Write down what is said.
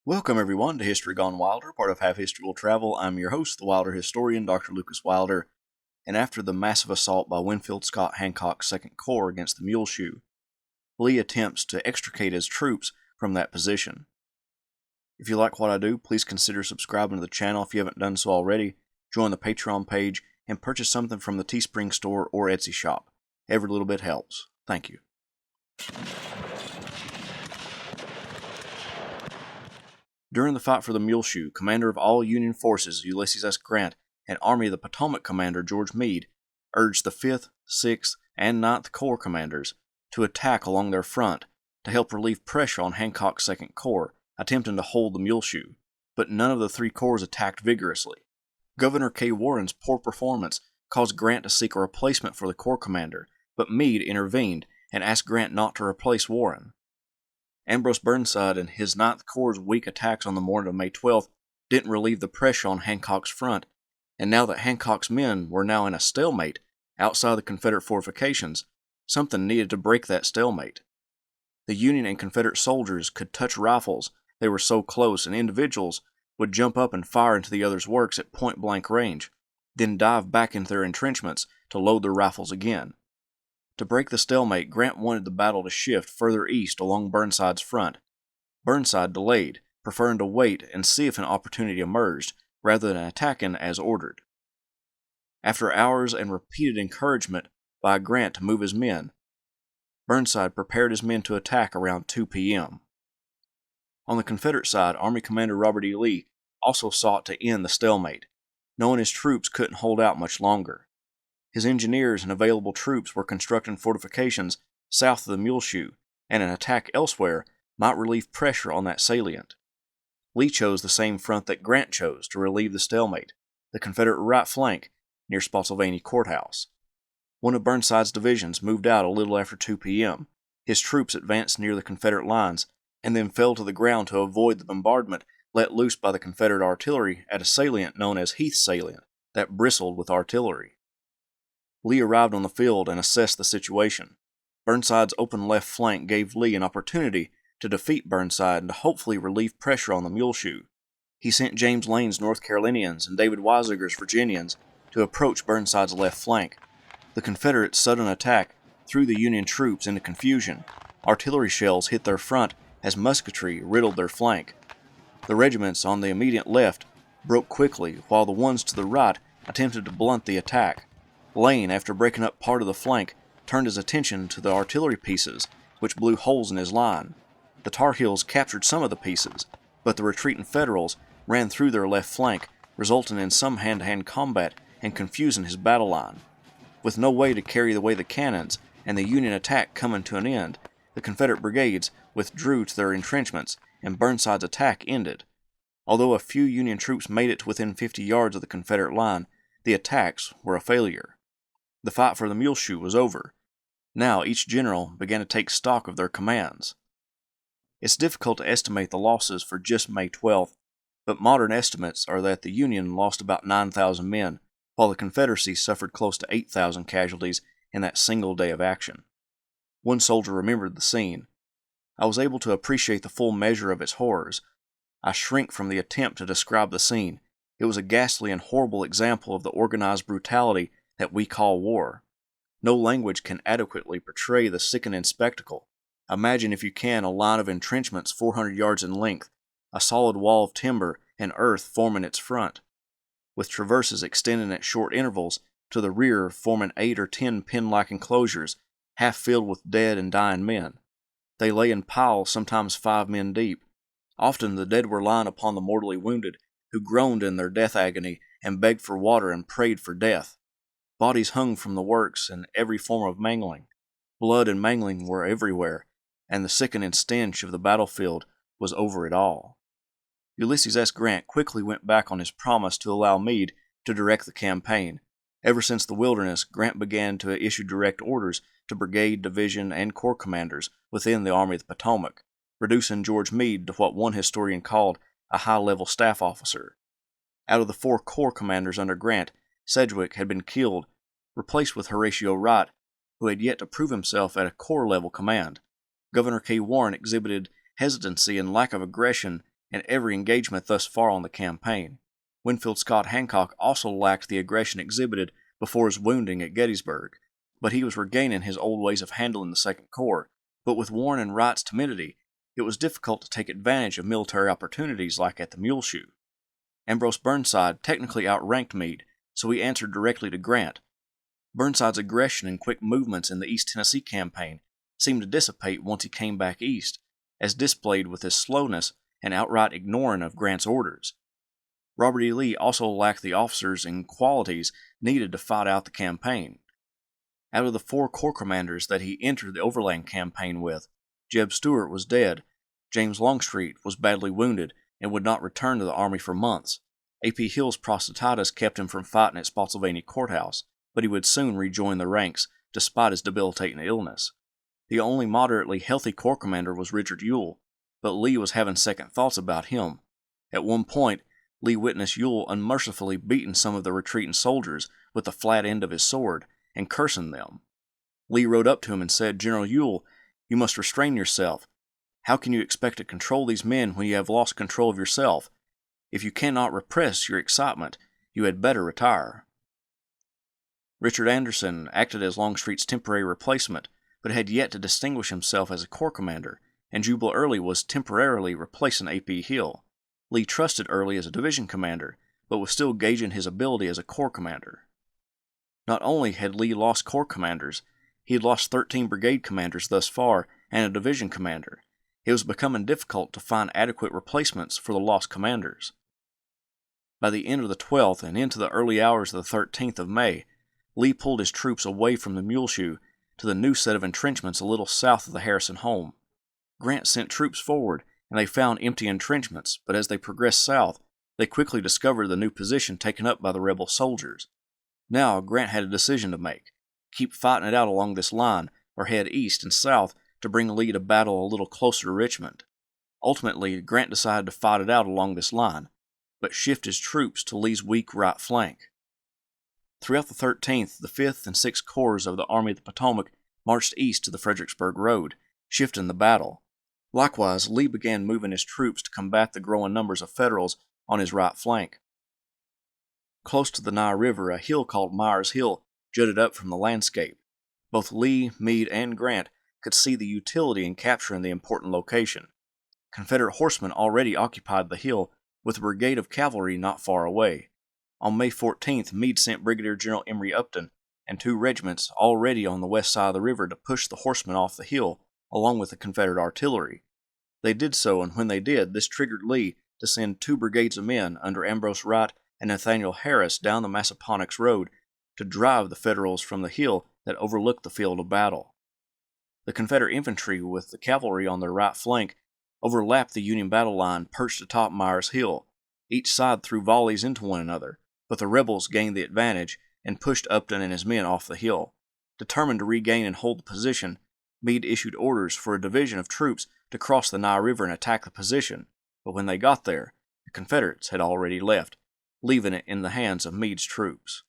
Welcome everyone to History Gone Wilder, part of Have History Will Travel. I'm your host, the Wilder historian, Dr. Lucas Wilder, and after the massive assault by Winfield Scott Hancock's Second Corps against the Muleshoe, Lee attempts to extricate his troops from that position. If you like what I do, please consider subscribing to the channel if you haven't done so already, join the Patreon page, and purchase something from the Teespring store or Etsy shop. Every little bit helps. Thank you. During the fight for the Muleshoe, commander of all Union forces Ulysses S. Grant and Army of the Potomac commander George Meade urged the 5th, 6th, and 9th Corps commanders to attack along their front to help relieve pressure on Hancock's Second Corps, attempting to hold the Muleshoe, but none of the three corps attacked vigorously. Governor K. Warren's poor performance caused Grant to seek a replacement for the corps commander, but Meade intervened and asked Grant not to replace Warren. Ambrose Burnside and his 9th Corps' weak attacks on the morning of May 12th didn't relieve the pressure on Hancock's front, and now that Hancock's men were now in a stalemate outside the Confederate fortifications, something needed to break that stalemate. The Union and Confederate soldiers could touch rifles, they were so close, and individuals would jump up and fire into the other's works at point-blank range, then dive back into their entrenchments to load their rifles again. To break the stalemate, Grant wanted the battle to shift further east along Burnside's front. Burnside delayed, preferring to wait and see if an opportunity emerged, rather than attacking as ordered. After hours and repeated encouragement by Grant to move his men, Burnside prepared his men to attack around 2 p.m. On the Confederate side, Army Commander Robert E. Lee also sought to end the stalemate, knowing his troops couldn't hold out much longer. His engineers and available troops were constructing fortifications south of the Muleshoe, and an attack elsewhere might relieve pressure on that salient. Lee chose the same front that Grant chose to relieve the stalemate, the Confederate right flank near Spotsylvania Court House. One of Burnside's divisions moved out a little after 2 p.m. His troops advanced near the Confederate lines and then fell to the ground to avoid the bombardment let loose by the Confederate artillery at a salient known as Heath Salient that bristled with artillery. Lee arrived on the field and assessed the situation. Burnside's open left flank gave Lee an opportunity to defeat Burnside and to hopefully relieve pressure on the Muleshoe. He sent James Lane's North Carolinians and David Weisinger's Virginians to approach Burnside's left flank. The Confederates' sudden attack threw the Union troops into confusion. Artillery shells hit their front as musketry riddled their flank. The regiments on the immediate left broke quickly, while the ones to the right attempted to blunt the attack. Lane, after breaking up part of the flank, turned his attention to the artillery pieces, which blew holes in his line. The Tar Heels captured some of the pieces, but the retreating Federals ran through their left flank, resulting in some hand-to-hand combat and confusing his battle line. With no way to carry away the cannons and the Union attack coming to an end, the Confederate brigades withdrew to their entrenchments, and Burnside's attack ended. Although a few Union troops made it to within 50 yards of the Confederate line, the attacks were a failure. The fight for the Muleshoe was over. Now each general began to take stock of their commands. It's difficult to estimate the losses for just May 12th, but modern estimates are that the Union lost about 9,000 men, while the Confederacy suffered close to 8,000 casualties in that single day of action. One soldier remembered the scene. I was able to appreciate the full measure of its horrors. I shrink from the attempt to describe the scene. It was a ghastly and horrible example of the organized brutality that we call war. No language can adequately portray the sickening spectacle. Imagine, if you can, a line of entrenchments 400 yards in length, a solid wall of timber and earth forming its front, with traverses extending at short intervals to the rear, forming 8 or 10 pen-like enclosures, half filled with dead and dying men. They lay in piles, sometimes 5 men deep. Often the dead were lying upon the mortally wounded, who groaned in their death agony and begged for water and prayed for death. Bodies hung from the works in every form of mangling. Blood and mangling were everywhere, and the sickening stench of the battlefield was over it all. Ulysses S. Grant quickly went back on his promise to allow Meade to direct the campaign. Ever since the Wilderness, Grant began to issue direct orders to brigade, division, and corps commanders within the Army of the Potomac, reducing George Meade to what one historian called a high-level staff officer. Out of the 4 corps commanders under Grant, Sedgwick had been killed, replaced with Horatio Wright, who had yet to prove himself at a corps-level command. Governor K. Warren exhibited hesitancy and lack of aggression in every engagement thus far on the campaign. Winfield Scott Hancock also lacked the aggression exhibited before his wounding at Gettysburg, but he was regaining his old ways of handling the Second Corps. But with Warren and Wright's timidity, it was difficult to take advantage of military opportunities like at the Muleshoe. Ambrose Burnside technically outranked Meade, so he answered directly to Grant. Burnside's aggression and quick movements in the East Tennessee campaign seemed to dissipate once he came back east, as displayed with his slowness and outright ignoring of Grant's orders. Robert E. Lee also lacked the officers and qualities needed to fight out the campaign. Out of the 4 corps commanders that he entered the Overland Campaign with, Jeb Stuart was dead, James Longstreet was badly wounded and would not return to the Army for months. A.P. Hill's prostatitis kept him from fighting at Spotsylvania Court House, but he would soon rejoin the ranks despite his debilitating illness. The only moderately healthy corps commander was Richard Ewell, but Lee was having second thoughts about him. At one point, Lee witnessed Ewell unmercifully beating some of the retreating soldiers with the flat end of his sword and cursing them. Lee rode up to him and said, "General Ewell, you must restrain yourself. How can you expect to control these men when you have lost control of yourself? If you cannot repress your excitement, you had better retire." Richard Anderson acted as Longstreet's temporary replacement, but had yet to distinguish himself as a corps commander, and Jubal Early was temporarily replacing A.P. Hill. Lee trusted Early as a division commander, but was still gauging his ability as a corps commander. Not only had Lee lost corps commanders, he had lost 13 brigade commanders thus far and a division commander. It was becoming difficult to find adequate replacements for the lost commanders. By the end of the 12th and into the early hours of the 13th of May, Lee pulled his troops away from the Muleshoe to the new set of entrenchments a little south of the Harrison home. Grant sent troops forward, and they found empty entrenchments, but as they progressed south, they quickly discovered the new position taken up by the rebel soldiers. Now Grant had a decision to make: keep fighting it out along this line, or head east and south to bring Lee to battle a little closer to Richmond. Ultimately, Grant decided to fight it out along this line, but shift his troops to Lee's weak right flank. Throughout the 13th, the 5th and 6th Corps of the Army of the Potomac marched east to the Fredericksburg Road, shifting the battle. Likewise, Lee began moving his troops to combat the growing numbers of Federals on his right flank. Close to the Nye River, a hill called Myers Hill jutted up from the landscape. Both Lee, Meade, and Grant could see the utility in capturing the important location. Confederate horsemen already occupied the hill, with a brigade of cavalry not far away. On May 14th, Meade sent Brigadier General Emory Upton and 2 regiments already on the west side of the river to push the horsemen off the hill, along with the Confederate artillery. They did so, and when they did, this triggered Lee to send 2 brigades of men under Ambrose Wright and Nathaniel Harris down the Massaponax Road to drive the Federals from the hill that overlooked the field of battle. The Confederate infantry, with the cavalry on their right flank, overlapped the Union battle line perched atop Myers Hill. Each side threw volleys into one another, but the rebels gained the advantage and pushed Upton and his men off the hill. Determined to regain and hold the position, Meade issued orders for a division of troops to cross the Nye River and attack the position, but when they got there, the Confederates had already left, leaving it in the hands of Meade's troops.